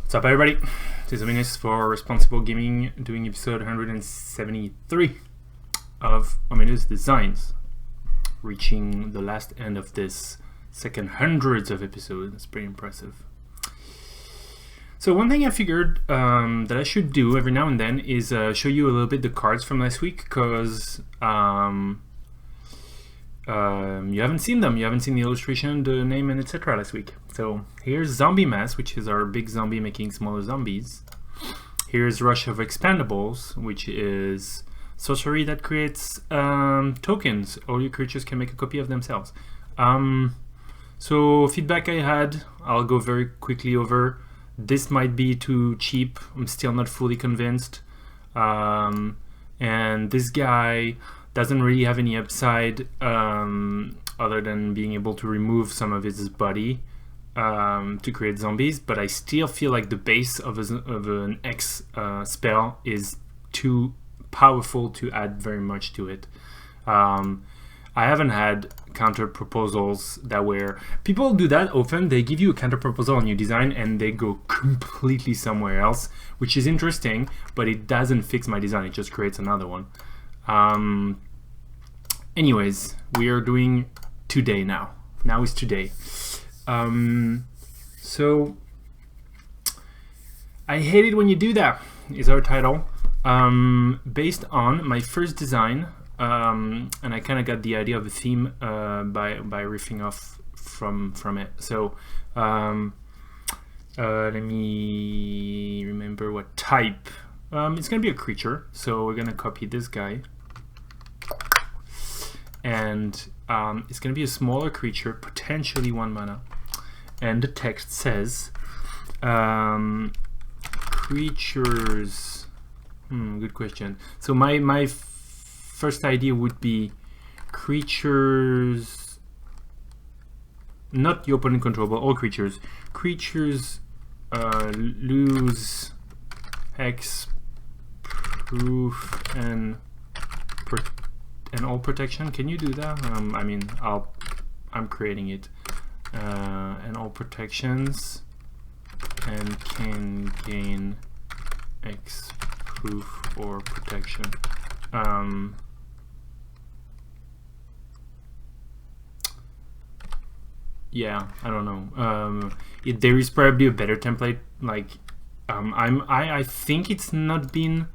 What's up, everybody? This is Minus for Responsible Gaming, doing episode 173 of Ominous Designs, reaching the last end of this second hundreds of episodes. It's pretty impressive. So one thing I figured that I should do every now and then is show you a little bit the cards from last week, because you haven't seen them. You haven't seen the illustration, the name, and etc. last week. So here's Zombie Mass, which is our big zombie making smaller zombies. Here's Rush of Expandables, which is sorcery that creates tokens. All your creatures can make a copy of themselves. So feedback I had, I'll go very quickly over. This might be too cheap. I'm still not fully convinced. And this guy doesn't really have any upside other than being able to remove some of his body to create zombies, but I still feel like the base of an X spell is too powerful to add very much to it. I haven't had counter proposals that where people do that often. They give you a counter proposal on your design and they go completely somewhere else, which is interesting, but it doesn't fix my design. It just creates another one. Anyways, we are doing today now. Now is today. So I hate it when you do that, is our title. Based on my first design, and I kind of got the idea of a theme by riffing off from it. So let me remember what type. It's gonna be a creature, so we're gonna copy this guy, and it's gonna be a smaller creature, potentially 1 mana, and the text says creatures. Good question. So my first idea would be creatures, not the opponent control, but all creatures. Creatures lose X proof and all protection. Can you do that? I mean, I'm creating it. And all protections, and can gain X proof or protection. Yeah, I don't know. There is probably a better template. Like, I think it's not been.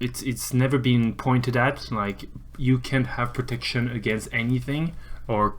It's never been pointed at. Like, you can't have protection against anything, or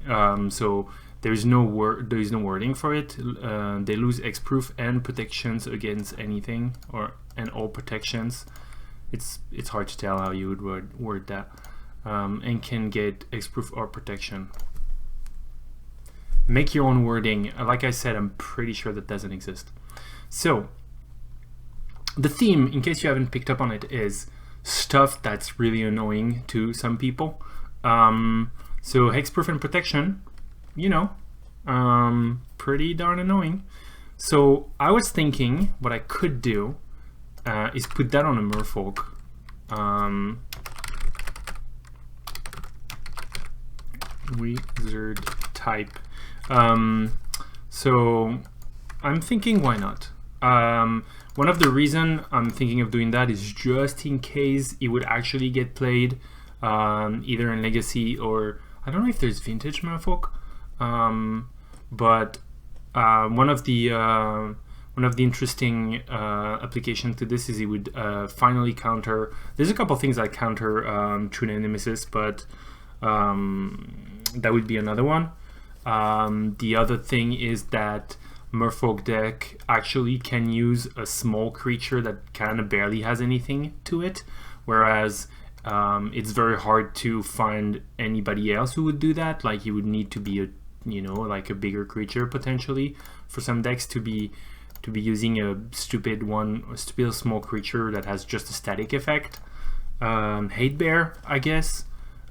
so there is no wording for it. They lose X proof and protections against anything, and all protections. It's hard to tell how you would word that. And can get X proof or protection. Make your own wording. Like I said, I'm pretty sure that doesn't exist. So the theme, in case you haven't picked up on it, is stuff that's really annoying to some people. So hexproof and protection, you know, pretty darn annoying. So I was thinking what I could do is put that on a merfolk. Wizard type. So I'm thinking, why not? One of the reason I'm thinking of doing that is just in case it would actually get played, either in Legacy or I don't know if there's Vintage Merfolk, but one of the interesting applications to this is it would finally counter. There's a couple things that counter True Nemesis, but that would be another one. The other thing is that Merfolk deck actually can use a small creature that kind of barely has anything to it, whereas it's very hard to find anybody else who would do that. Like, you would need to be like a bigger creature potentially for some decks to be using a stupid small creature that has just a static effect. Hate Bear, I guess,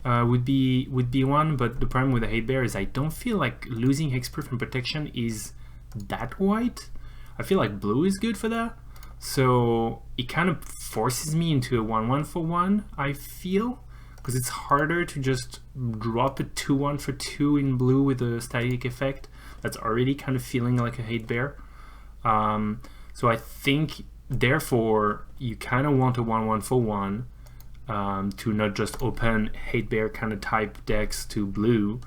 would be one, but the problem with the Hate Bear is I don't feel like losing hexproof and protection is that white. I feel like blue is good for that, so it kind of forces me into a 1/1 for 1, I feel, because it's harder to just drop a 2/1 for 2 in blue with a static effect that's already kind of feeling like a hate bear. So I think therefore you kind of want a 1/1 for 1 to not just open hate bear kind of type decks to blue,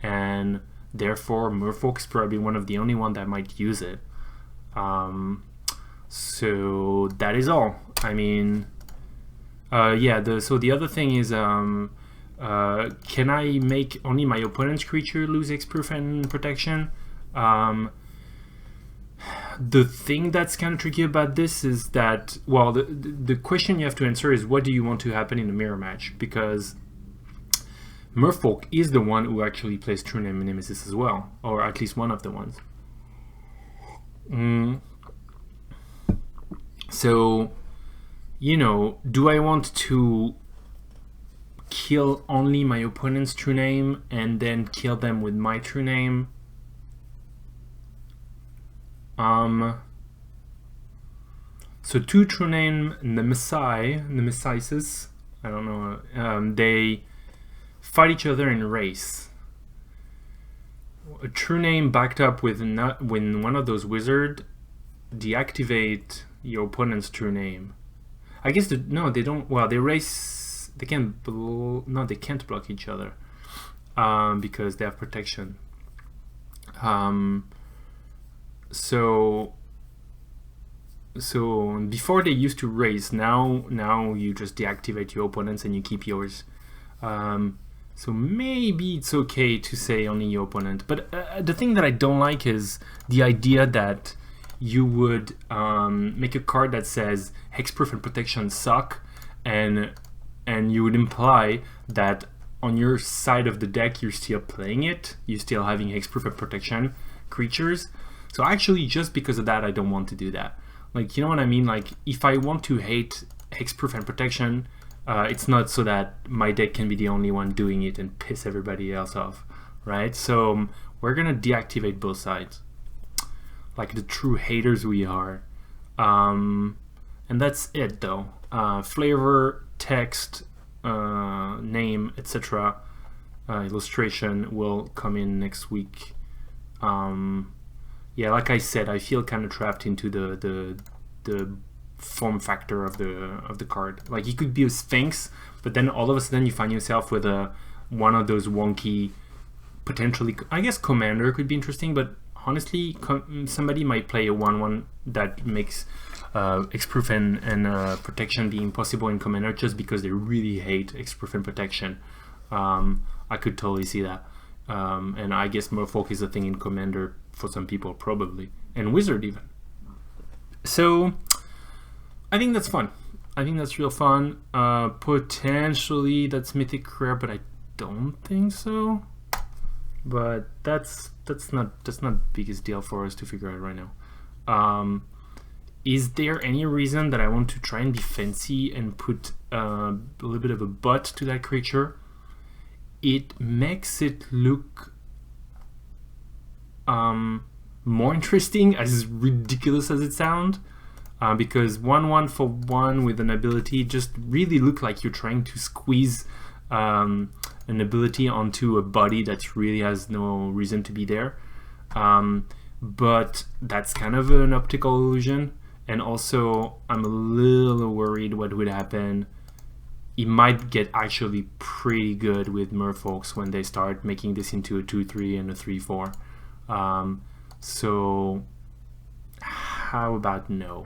and therefore Merfolk is probably one of the only one that might use it. So that is all. I mean, so the other thing is, can I make only my opponent's creature lose Hexproof and protection? The thing that's kind of tricky about this is that, well, the question you have to answer is, what do you want to happen in a mirror match? Because Merfolk is the one who actually plays True Nemesis as well, or at least one of the ones. So, you know, do I want to kill only my opponent's true name and then kill them with my true name? So 2 true name Nemesis, I don't know, they fight each other in race. A true name backed up with when one of those wizard deactivate your opponent's true name. I guess no, they don't. Well, they race. They can't. No, they can't block each other because they have protection. So before they used to race. Now you just deactivate your opponents and you keep yours. So maybe it's okay to say only your opponent. But the thing that I don't like is the idea that you would make a card that says Hexproof and protection suck, and you would imply that on your side of the deck you're still playing it, you're still having Hexproof and protection creatures. So actually, just because of that, I don't want to do that. Like, you know what I mean? Like, if I want to hate Hexproof and protection, it's not so that my deck can be the only one doing it and piss everybody else off, right? So we're gonna deactivate both sides, like the true haters we are. And that's it though. Flavor, text, name, etc. Illustration will come in next week. Yeah, like I said, I feel kind of trapped into the form factor of the card. Like, you could be a Sphinx, but then all of a sudden you find yourself with one of those wonky, potentially, I guess Commander could be interesting, but honestly, somebody might play a 1/1 that makes Hexproof and protection be impossible in Commander just because they really hate Hexproof and protection. I could totally see that. And I guess Merfolk is a thing in Commander for some people, probably, and Wizard even. So I think that's fun. I think that's real fun. Potentially that's Mythic Rare, but I don't think so. But that's not the biggest deal for us to figure out right now. Is there any reason that I want to try and be fancy and put a little bit of a butt to that creature? It makes it look more interesting, as ridiculous as it sounds, because 1/1 for 1 with an ability just really look like you're trying to squeeze an ability onto a body that really has no reason to be there. But that's kind of an optical illusion, and also I'm a little worried what would happen. It might get actually pretty good with Merfolks when they start making this into a 2/3 and a 3/4. So how about no?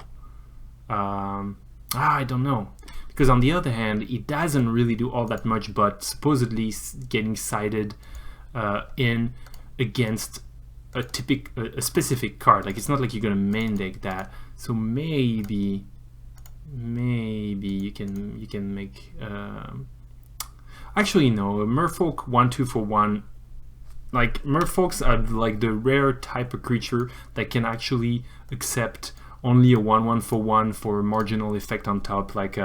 I don't know, because on the other hand, it doesn't really do all that much, but supposedly getting sided in against a specific card. Like, it's not like you're gonna main deck that. So maybe you can make actually no, a Merfolk 1/2 for 1. Like, Merfolks are like the rare type of creature that can actually accept only a 1/1 for 1 for a marginal effect on top, like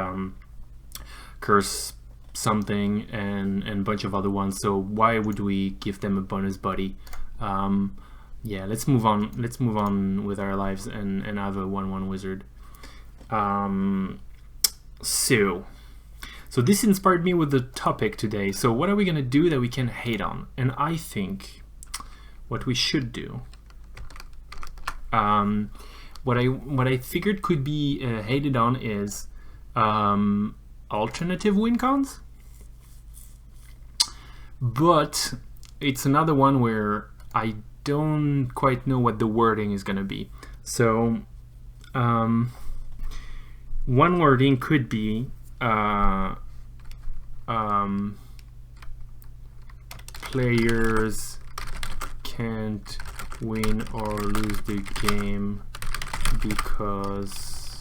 Curse something and a bunch of other ones. So why would we give them a bonus body? Yeah, let's move on. Let's move on with our lives and have a 1/1 wizard. So So this inspired me with the topic today. So what are we gonna do that we can hate on? And I think what we should do, what I figured could be hated on is alternative win cons. But it's another one where I don't quite know what the wording is gonna be. So one wording could be players can't win or lose the game because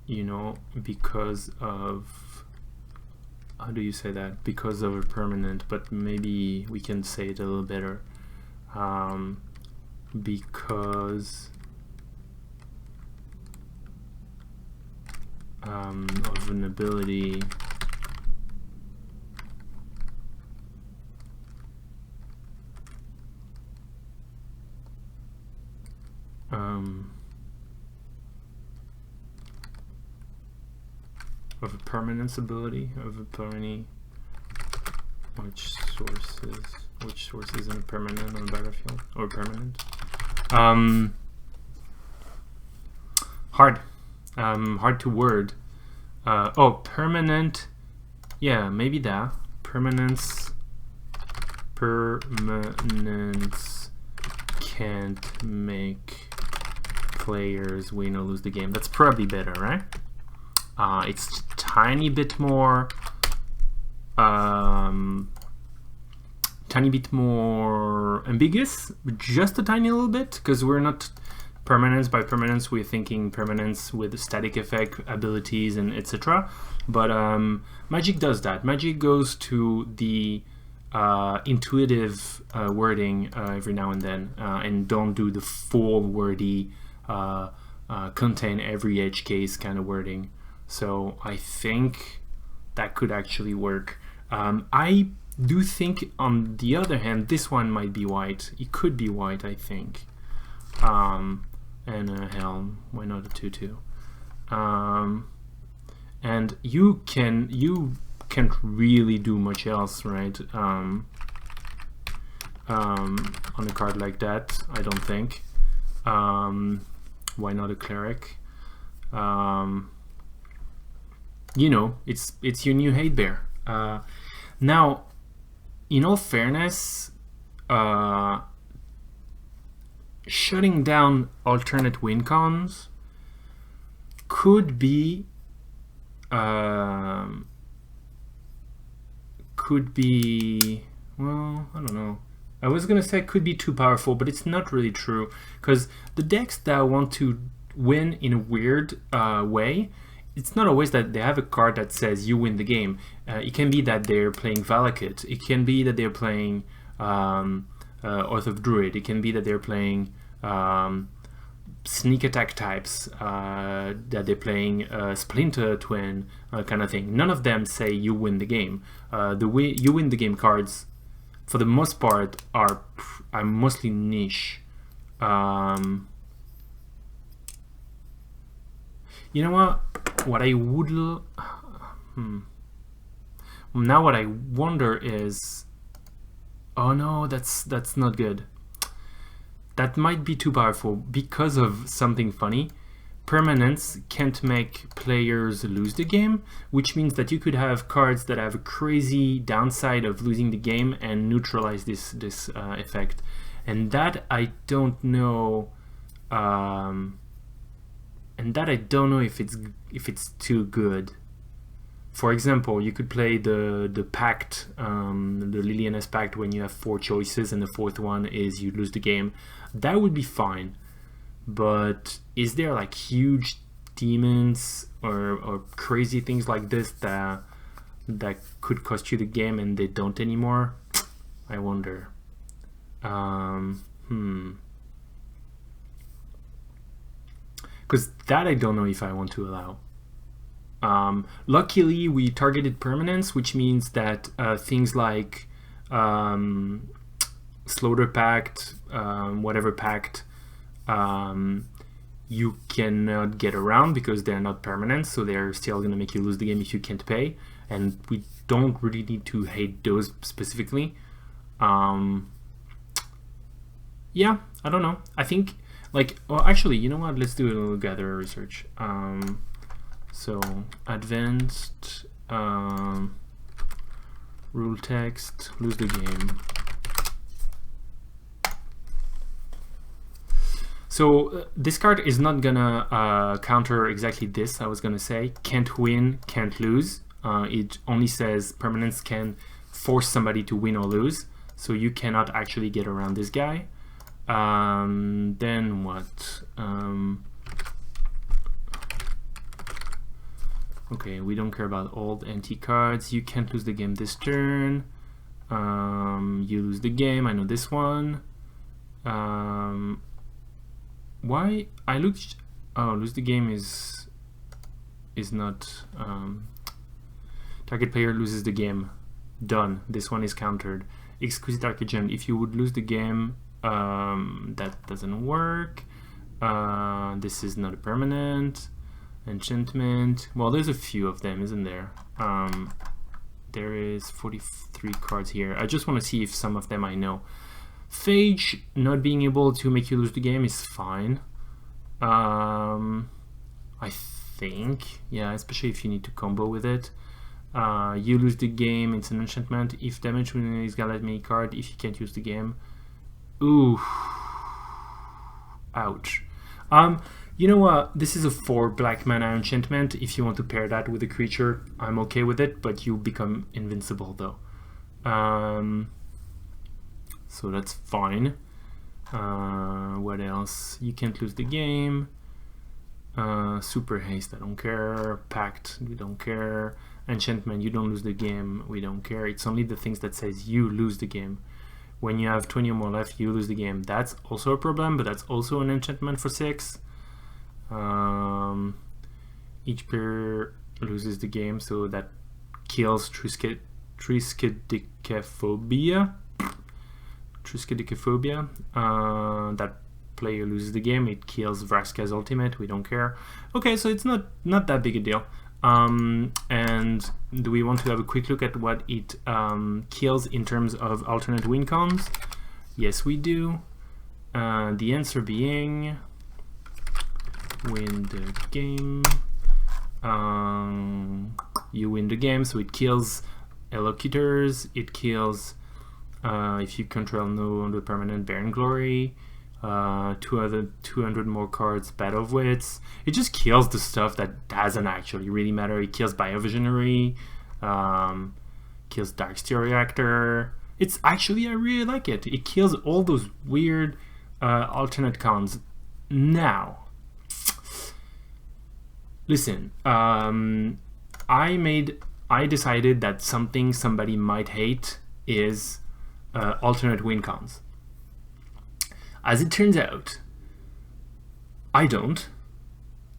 you know, because of, how do you say that? Because of a permanent, but maybe we can say it a little better. Because of an ability of a permanence ability of a permanent, which sources in a permanent on the battlefield or permanent. Hard to word. Oh, permanent. Yeah, maybe that. Permanence can't make players win or lose the game. That's probably better, right? It's a tiny bit more ambiguous, just a tiny little bit, because we're not permanence. By permanence we're thinking permanence with static effect abilities and etc. But Magic does that. Magic goes to the intuitive wording every now and then, and don't do the full wordy contain every edge case kind of wording. So I think that could actually work. I do think, on the other hand, this one might be white. It could be white, I think. And hell, why not a 2/2? And you can't really do much else, right? On a card like that, I don't think. Why not a cleric? You know, it's your new hate bear. Now, in all fairness, shutting down alternate win cons could be well, I don't know. I was gonna say could be too powerful, but it's not really true, because the decks that want to win in a weird way, it's not always that they have a card that says you win the game. It can be that they're playing Valakut. It can be that they're playing Oath of Druid. It can be that they're playing sneak attack types, that they're playing Splinter Twin kind of thing. None of them say you win the game. The way you win the game cards, for the most part, are mostly niche. You know what? What I would now what I wonder is, oh no, that's not good. That might be too powerful because of something funny. Permanence can't make players lose the game, which means that you could have cards that have a crazy downside of losing the game and neutralize this effect, and that I don't know. And that I don't know if it's too good. For example, you could play the Pact, the Liliana's Pact, when you have 4 choices and the 4th one is you lose the game. That would be fine. But is there like huge demons or crazy things like this that could cost you the game and they don't anymore? I wonder. Because that I don't know if I want to allow. Luckily, we targeted permanence, which means that things like Slaughter Pact, whatever pact, you cannot get around because they're not permanent, so they're still going to make you lose the game if you can't pay, and we don't really need to hate those specifically. Yeah, I don't know. I think, like, well, actually, you know what? Let's do a little gather research. So, advanced, rule text, lose the game. So this card is not gonna counter exactly this. I was gonna say can't win, can't lose. It only says permanents can force somebody to win or lose. So you cannot actually get around this guy. Then what? Okay, we don't care about old empty cards. You can't lose the game this turn. You lose the game. I know this one. Why I looked? Oh, lose the game is not. Target player loses the game. Done. This one is countered. Exquisite Archegem. If you would lose the game, that doesn't work. This is not a permanent. Enchantment. Well, there's a few of them, isn't there? There is 43 cards here. I just want to see if some of them I know. Phage not being able to make you lose the game is fine. I think, yeah, especially if you need to combo with it. You lose the game, it's an enchantment. If damage within is gonna let me card, if you can't use the game. Ooh. Ouch. You know what? This is a 4 black mana enchantment. If you want to pair that with a creature, I'm okay with it, but you become invincible though. So that's fine. What else? You can't lose the game. Super haste, I don't care. Pact, we don't care. Enchantment, you don't lose the game, we don't care. It's only the things that says you lose the game. When you have 20 or more left, you lose the game. That's also a problem, but that's also an enchantment for 6. Each player loses the game, so that kills Triskaidekaphobia. That player loses the game, it kills Vraska's ultimate, we don't care. Okay, so it's not that big a deal. And do we want to have a quick look at what it kills in terms of alternate win cons? Yes, we do. The answer being win the game. You win the game, so it kills Elocutors, it kills if you control no the permanent Baron Glory, 200 more cards, Battle of Wits. It just kills the stuff that doesn't actually really matter. It kills Biovisionary, kills Darksteel Reactor. It's actually, I really like it. It kills all those weird alternate cons. Now, listen, I decided that something somebody might hate is alternate win cons. As it turns out, I don't.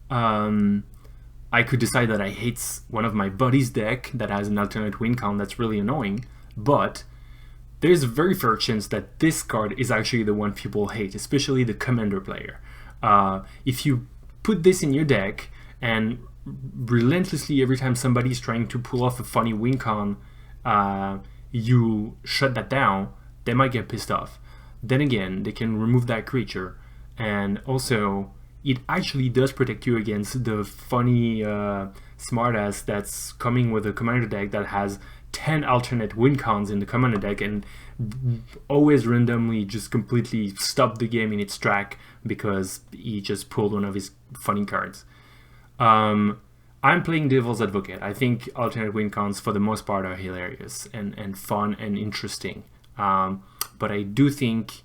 I could decide that I hate one of my buddy's deck that has an alternate win con that's really annoying, but there's a very fair chance that this card is actually the one people hate, especially the commander player. If you put this in your deck and relentlessly every time somebody's trying to pull off a funny win con, you shut that down, they might get pissed off. Then again, they can remove that creature, and also it actually does protect you against the funny smartass that's coming with a commander deck that has 10 alternate win cons in the commander deck and always randomly just completely stop the game in its track because he just pulled one of his funny cards. I'm playing devil's advocate. I think alternate win cons for the most part are hilarious and fun and interesting. But I do think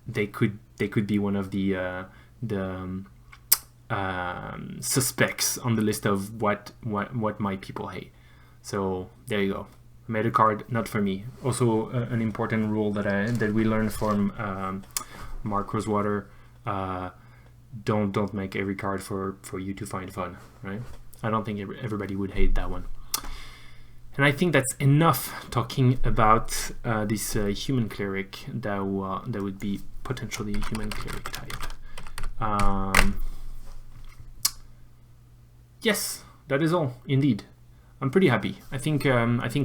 they could be one of the suspects on the list of what my people hate. So there you go. I made a card not for me. Also, an important rule that we learned from Mark Rosewater: don't make every card for you to find fun. Right? I don't think everybody would hate that one. And I think that's enough talking about this human cleric that would be potentially a human cleric type. Yes, that is all, indeed. I'm pretty happy. I think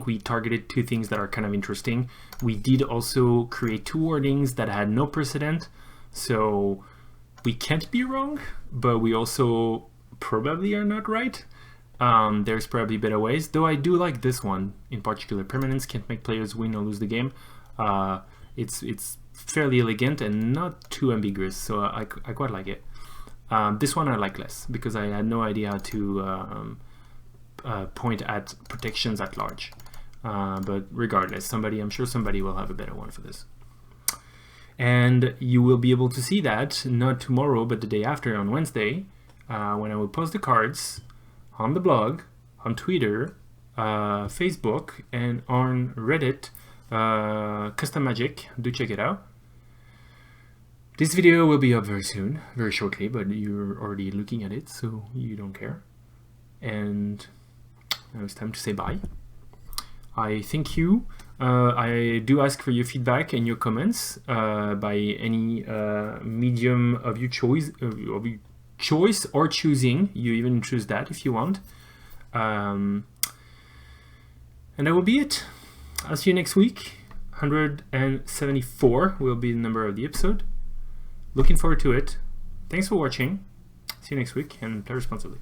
we targeted two things that are kind of interesting. We did also create two wordings that had no precedent, so we can't be wrong, but we also probably are not right. There's probably better ways, though I do like this one in particular. Permanence can't make players win or lose the game. It's fairly elegant and not too ambiguous, so I quite like it. This one I like less because I had no idea how to point at protections at large. But regardless, I'm sure somebody will have a better one for this. And you will be able to see that not tomorrow, but the day after on Wednesday, when I will post the cards on the blog, on Twitter, Facebook, and on Reddit, Custom Magic. Do check it out. This video will be up very soon, very shortly, but you're already looking at it, so you don't care. And now it's time to say bye. I thank you. I do ask for your feedback and your comments by any medium of your choice or choosing. You even choose that if you want. And that will be it. I'll see you next week. 174 will be the number of the episode. Looking forward to it. Thanks for watching. See you next week and play responsibly.